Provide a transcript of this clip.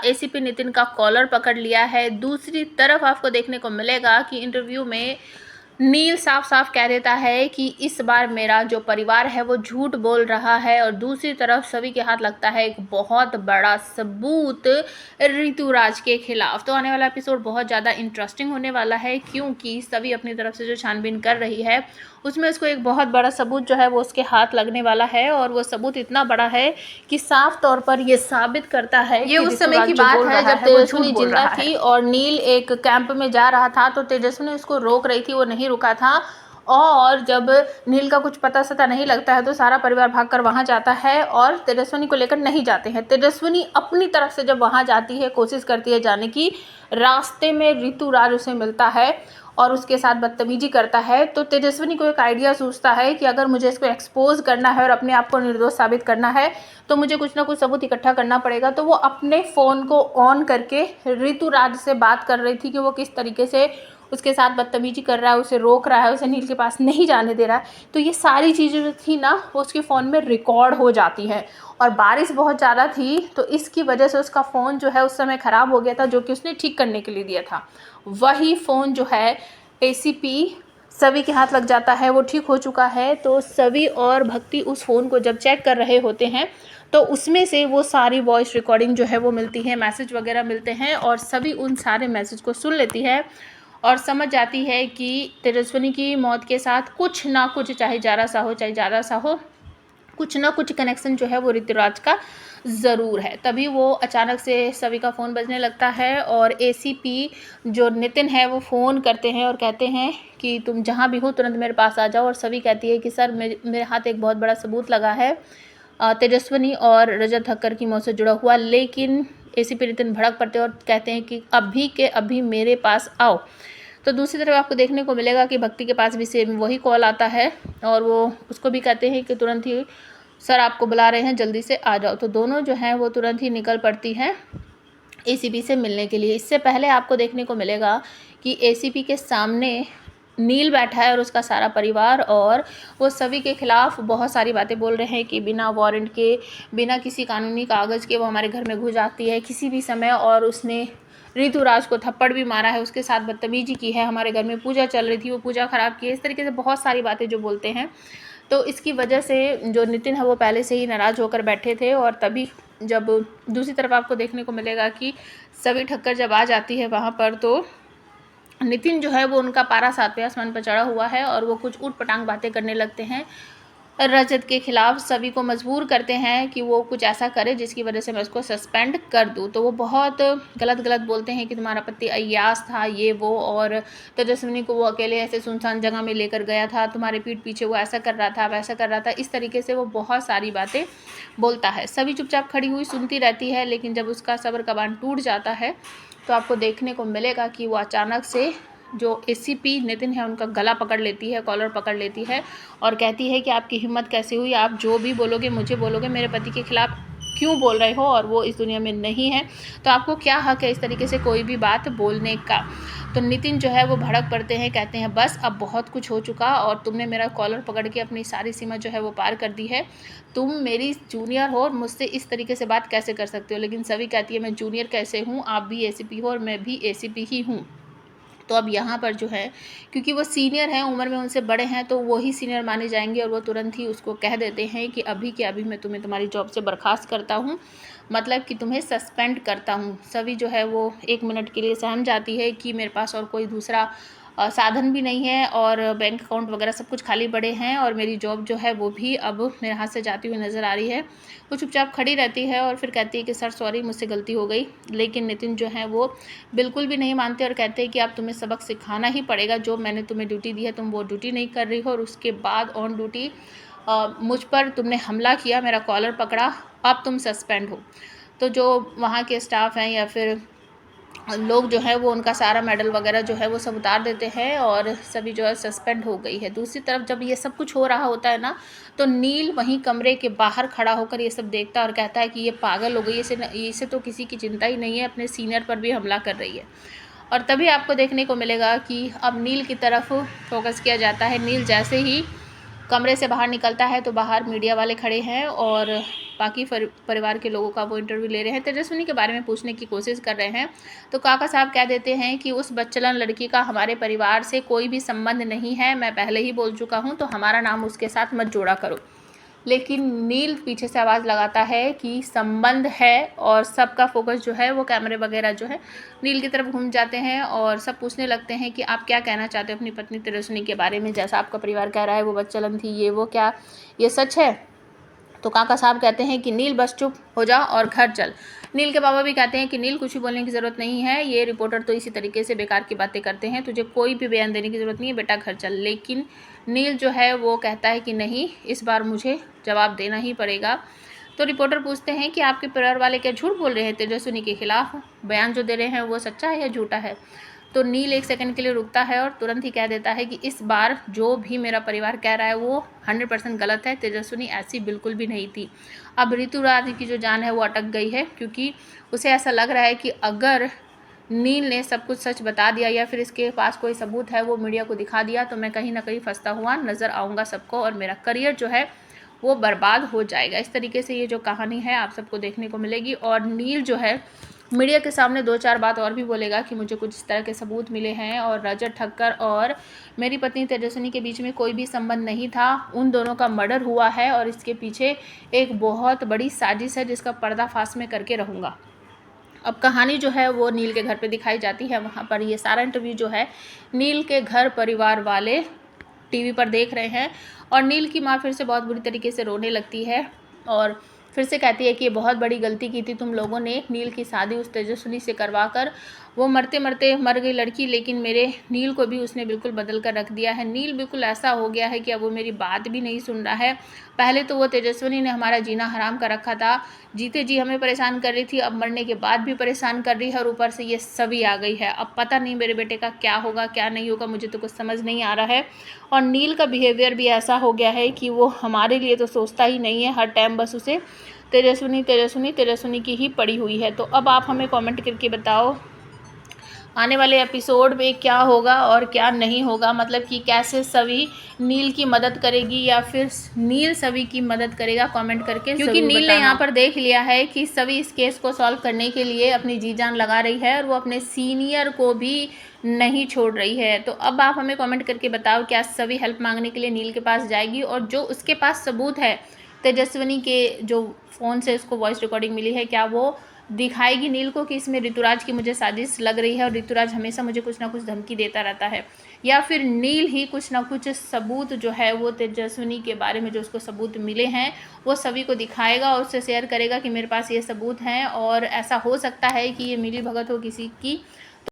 ACP Nitin का collar पकड़ लिया है। दूसरी तरफ आपको देखने को मिलेगा कि इंटरव्यू में नील साफ साफ कह देता है कि इस बार मेरा जो परिवार है वो झूठ बोल रहा है, और दूसरी तरफ सभी के हाथ लगता है एक बहुत बड़ा सबूत ऋतुराज के खिलाफ। तो आने वाला एपिसोड बहुत ज़्यादा इंटरेस्टिंग होने वाला है, क्योंकि सभी अपनी तरफ से जो छानबीन कर रही है उसमें उसको एक बहुत बड़ा सबूत जो है वो उसके हाथ लगने वाला है, और वो सबूत इतना बड़ा है कि साफ तौर पर ये साबित करता है ये उस समय की बात है जब तेजस्विनी जिंदा थी और नील एक कैंप में जा रहा था, तो तेजस्विनी उसको रोक रही थी, वो नहीं रुका था। और जब नील का कुछ पता सता नहीं लगता है तो सारा परिवार भागकर वहां जाता है और तेजस्विनी को लेकर नहीं जाते हैं। तेजस्विनी अपनी तरफ से जब वहां जाती है, कोशिश करती है जाने की, रास्ते में ऋतुराज उसे मिलता है और उसके साथ बदतमीजी करता है। तो तेजस्विनी को एक आइडिया सूझता है कि अगर मुझे इसको एक्सपोज करना है और अपने आप को निर्दोष साबित करना है तो मुझे कुछ ना कुछ सबूत इकट्ठा करना पड़ेगा। तो वो अपने फ़ोन को ऑन करके ऋतुराज से बात कर रही थी कि वो किस तरीके से उसके साथ बदतमीजी कर रहा है, उसे रोक रहा है, उसे नील के पास नहीं जाने दे रहा है। तो ये सारी चीज़ें जो थी ना वो उसके फ़ोन में रिकॉर्ड हो जाती हैं। और बारिश बहुत ज़्यादा थी तो इसकी वजह से उसका फ़ोन जो है उस समय ख़राब हो गया था, जो कि उसने ठीक करने के लिए दिया था। वही फ़ोन जो है एसीपी सभी के हाथ लग जाता है, वो ठीक हो चुका है। तो सभी और भक्ति उस फ़ोन को जब चेक कर रहे होते हैं तो उसमें से वो सारी वॉइस रिकॉर्डिंग जो है वो मिलती है, मैसेज वगैरह मिलते हैं, और सभी उन सारे मैसेज को सुन लेती है और समझ जाती है कि तेजस्विनी की मौत के साथ कुछ ना कुछ, चाहे ज़रा सा हो चाहे ज़्यादा सा हो, कुछ ना कुछ कनेक्शन जो है वो ऋतुराज का ज़रूर है। तभी वो अचानक से सभी का फ़ोन बजने लगता है और एसीपी जो नितिन है वो फ़ोन करते हैं और कहते हैं कि तुम जहाँ भी हो तुरंत मेरे पास आ जाओ। और सभी कहती है कि सर मेरे हाथ एक बहुत बड़ा सबूत लगा है तेजस्विनी और रजत ठक्कर की मौत से जुड़ा हुआ। लेकिन एसीपी नितिन भड़क पड़ते हैं और कहते हैं कि अभी के अभी मेरे पास आओ। तो दूसरी तरफ आपको देखने को मिलेगा कि भक्ति के पास भी सेम वही कॉल आता है और वो उसको भी कहते हैं कि तुरंत ही सर आपको बुला रहे हैं, जल्दी से आ जाओ। तो दोनों जो हैं वो तुरंत ही निकल पड़ती हैं एसीपी से मिलने के लिए। इससे पहले आपको देखने को मिलेगा कि एसीपी के सामने नील बैठा है और उसका सारा परिवार, और वो सभी के खिलाफ बहुत सारी बातें बोल रहे हैं कि बिना वारंट के, बिना किसी कानूनी कागज़ के वो हमारे घर में घुस जाती है किसी भी समय, और उसने ऋतुराज को थप्पड़ भी मारा है, उसके साथ बदतमीजी की है, हमारे घर में पूजा चल रही थी वो पूजा ख़राब की है। इस तरीके से बहुत सारी बातें जो बोलते हैं। तो इसकी वजह से जो नितिन है वो पहले से ही नाराज़ होकर बैठे थे। और तभी जब दूसरी तरफ आपको देखने को मिलेगा कि सभी ठक्कर जब आ जाती है वहाँ पर, तो नितिन जो है वो उनका पारा 7वें आसमान पर चढ़ा हुआ है और वो कुछ ऊट पटांग बातें करने लगते हैं रजत के खिलाफ। सभी को मजबूर करते हैं कि वो कुछ ऐसा करे जिसकी वजह से मैं उसको सस्पेंड कर दूं। तो वो बहुत गलत बोलते हैं कि तुम्हारा पति अय्यास था, ये वो, और तेजस्विनी को वो अकेले ऐसे सुनसान जगह में लेकर गया था, तुम्हारे पीठ पीछे वो ऐसा कर रहा था, वैसा कर रहा था। इस तरीके से वो बहुत सारी बातें बोलता है। सभी चुपचाप खड़ी हुई सुनती रहती है, लेकिन जब उसका सब्र का बांध टूट जाता है तो आपको देखने को मिलेगा कि वो अचानक से जो एसीपी नितिन है उनका गला पकड़ लेती है, कॉलर पकड़ लेती है और कहती है कि आपकी हिम्मत कैसे हुई, आप जो भी बोलोगे मुझे बोलोगे, मेरे पति के खिलाफ क्यों बोल रहे हो, और वो इस दुनिया में नहीं है तो आपको क्या हक है इस तरीके से कोई भी बात बोलने का। तो नितिन जो है वो भड़क पड़ते हैं, कहते हैं बस अब बहुत कुछ हो चुका और तुमने मेरा कॉलर पकड़ के अपनी सारी सीमा जो है वो पार कर दी है। तुम मेरी जूनियर हो और मुझसे इस तरीके से बात कैसे कर सकते हो। लेकिन सभी कहती है मैं जूनियर कैसे हूँ, आप भी एसीपी हो और मैं भी एसीपी ही हूँ। तो अब यहाँ पर जो है, क्योंकि वो सीनियर हैं, उम्र में उनसे बड़े हैं, तो वो ही सीनियर माने जाएंगे और वो तुरंत ही उसको कह देते हैं कि अभी के अभी मैं तुम्हें तुम्हारी जॉब से बर्खास्त करता हूँ, मतलब कि तुम्हें सस्पेंड करता हूँ। सभी जो है वो 1 मिनट के लिए सहम जाती है कि मेरे पास और कोई दूसरा साधन भी नहीं है और बैंक अकाउंट वगैरह सब कुछ खाली पड़े हैं और मेरी जॉब जो है वो भी अब मेरे हाथ से जाती हुई नज़र आ रही है। वो चुपचाप खड़ी रहती है और फिर कहती है कि सर सॉरी, मुझसे गलती हो गई। लेकिन नितिन जो है वो बिल्कुल भी नहीं मानते और कहते हैं कि अब तुम्हें सबक सिखाना ही पड़ेगा, जो मैंने तुम्हें ड्यूटी दी है तुम वो ड्यूटी नहीं कर रही हो, और उसके बाद ऑन ड्यूटी मुझ पर तुमने हमला किया, मेरा कॉलर पकड़ा, अब तुम सस्पेंड हो। तो जो वहाँ के स्टाफ हैं या फिर लोग जो है वो उनका सारा मेडल वगैरह जो है वो सब उतार देते हैं और सभी जो है सस्पेंड हो गई है। दूसरी तरफ जब ये सब कुछ हो रहा होता है ना, तो नील वहीं कमरे के बाहर खड़ा होकर ये सब देखता है और कहता है कि ये पागल हो गई, इसे तो किसी की चिंता ही नहीं है, अपने सीनियर पर भी हमला कर रही है। और तभी आपको देखने को मिलेगा कि अब नील की तरफ फोकस किया जाता है। नील जैसे ही कमरे से बाहर निकलता है तो बाहर मीडिया वाले खड़े हैं और बाकी परिवार के लोगों का वो इंटरव्यू ले रहे हैं। तेजस्विनी के बारे में पूछने की कोशिश कर रहे हैं तो काका साहब कह देते हैं कि उस बच्चलन लड़की का हमारे परिवार से कोई भी संबंध नहीं है, मैं पहले ही बोल चुका हूँ, तो हमारा नाम उसके साथ मत जोड़ा करो। लेकिन नील पीछे से आवाज़ लगाता है कि संबंध है और सबका फोकस जो है वो कैमरे वगैरह जो है नील की तरफ घूम जाते हैं और सब पूछने लगते हैं कि आप क्या कहना चाहते हो अपनी पत्नी तेजस्विनी के बारे में, जैसा आपका परिवार कह रहा है वो बच्चलन थी, ये वो, क्या ये सच है? तो काका साहब कहते हैं कि नील बस चुप हो जा और घर चल। नील के बाबा भी कहते हैं कि नील कुछ भी बोलने की ज़रूरत नहीं है, ये रिपोर्टर तो इसी तरीके से बेकार की बातें करते हैं, तुझे कोई भी बयान देने की ज़रूरत नहीं है, बेटा घर चल। लेकिन नील जो है वो कहता है कि नहीं, इस बार मुझे जवाब देना ही पड़ेगा। तो रिपोर्टर पूछते हैं कि आपके परिवार वाले क्या झूठ बोल रहे हैं तेजस्विनी के खिलाफ, बयान जो दे रहे हैं वो सच्चा है या झूठा है? तो नील एक सेकंड के लिए रुकता है और तुरंत ही कह देता है कि इस बार जो भी मेरा परिवार कह रहा है वो 100% गलत है, तेजस्विनी ऐसी बिल्कुल भी नहीं थी। अब ऋतुराज की जो जान है वो अटक गई है, क्योंकि उसे ऐसा लग रहा है कि अगर नील ने सब कुछ सच बता दिया या फिर इसके पास कोई सबूत है वो मीडिया को दिखा दिया तो मैं कहीं ना कहीं फंसता हुआ नज़र आऊँगा सबको और मेरा करियर जो है वो बर्बाद हो जाएगा। इस तरीके से ये जो कहानी है आप सबको देखने को मिलेगी और नील जो है मीडिया के सामने 2-4 बात और भी बोलेगा कि मुझे कुछ इस तरह के सबूत मिले हैं और रजत ठक्कर और मेरी पत्नी तेजस्विनी के बीच में कोई भी संबंध नहीं था, उन दोनों का मर्डर हुआ है और इसके पीछे एक बहुत बड़ी साजिश है जिसका पर्दाफाश में करके रहूँगा। अब कहानी जो है वो नील के घर पे दिखाई जाती है, वहाँ पर ये सारा इंटरव्यू जो है नील के घर परिवार वाले टीवी पर देख रहे हैं और नील की माँ फिर से बहुत बुरी तरीके से रोने लगती है और फिर से कहती है कि ये बहुत बड़ी गलती की थी तुम लोगों ने, नील की शादी उस तेजस्विनी से करवा कर वो मरते मरते मर गई लड़की, लेकिन मेरे नील को भी उसने बिल्कुल बदल कर रख दिया है। नील बिल्कुल ऐसा हो गया है कि अब वो मेरी बात भी नहीं सुन रहा है। पहले तो वो तेजस्विनी ने हमारा जीना हराम कर रखा था, जीते जी हमें परेशान कर रही थी, अब मरने के बाद भी परेशान कर रही है और ऊपर से ये सभी आ गई है। अब पता नहीं मेरे बेटे का क्या होगा क्या नहीं होगा, मुझे तो कुछ समझ नहीं आ रहा है। और नील का बिहेवियर भी ऐसा हो गया है कि वो हमारे लिए तो सोचता ही नहीं है, हर टाइम बस उसे तेजस्विनी तेजस्विनी तेजस्विनी की ही पड़ी हुई है। तो अब आप हमें कमेंट करके बताओ आने वाले एपिसोड में क्या होगा और क्या नहीं होगा, मतलब कि कैसे सभी नील की मदद करेगी या फिर नील सभी की मदद करेगा, कमेंट करके, क्योंकि नील ने यहाँ पर देख लिया है कि सभी इस केस को सॉल्व करने के लिए अपनी जी जान लगा रही है और वो अपने सीनियर को भी नहीं छोड़ रही है। तो अब आप हमें कमेंट करके बताओ क्या सभी हेल्प मांगने के लिए नील के पास जाएगी और जो उसके पास सबूत है तेजस्विनी के जो फ़ोन से उसको वॉइस रिकॉर्डिंग मिली है क्या वो दिखाएगी नील को कि इसमें ऋतुराज की मुझे साजिश लग रही है और ऋतुराज हमेशा मुझे कुछ ना कुछ धमकी देता रहता है, या फिर नील ही कुछ ना कुछ सबूत जो है वो तेजस्विनी के बारे में जो उसको सबूत मिले हैं वो सभी को दिखाएगा और उससे शेयर करेगा कि मेरे पास ये सबूत हैं और ऐसा हो सकता है कि ये मिली भगत हो किसी की।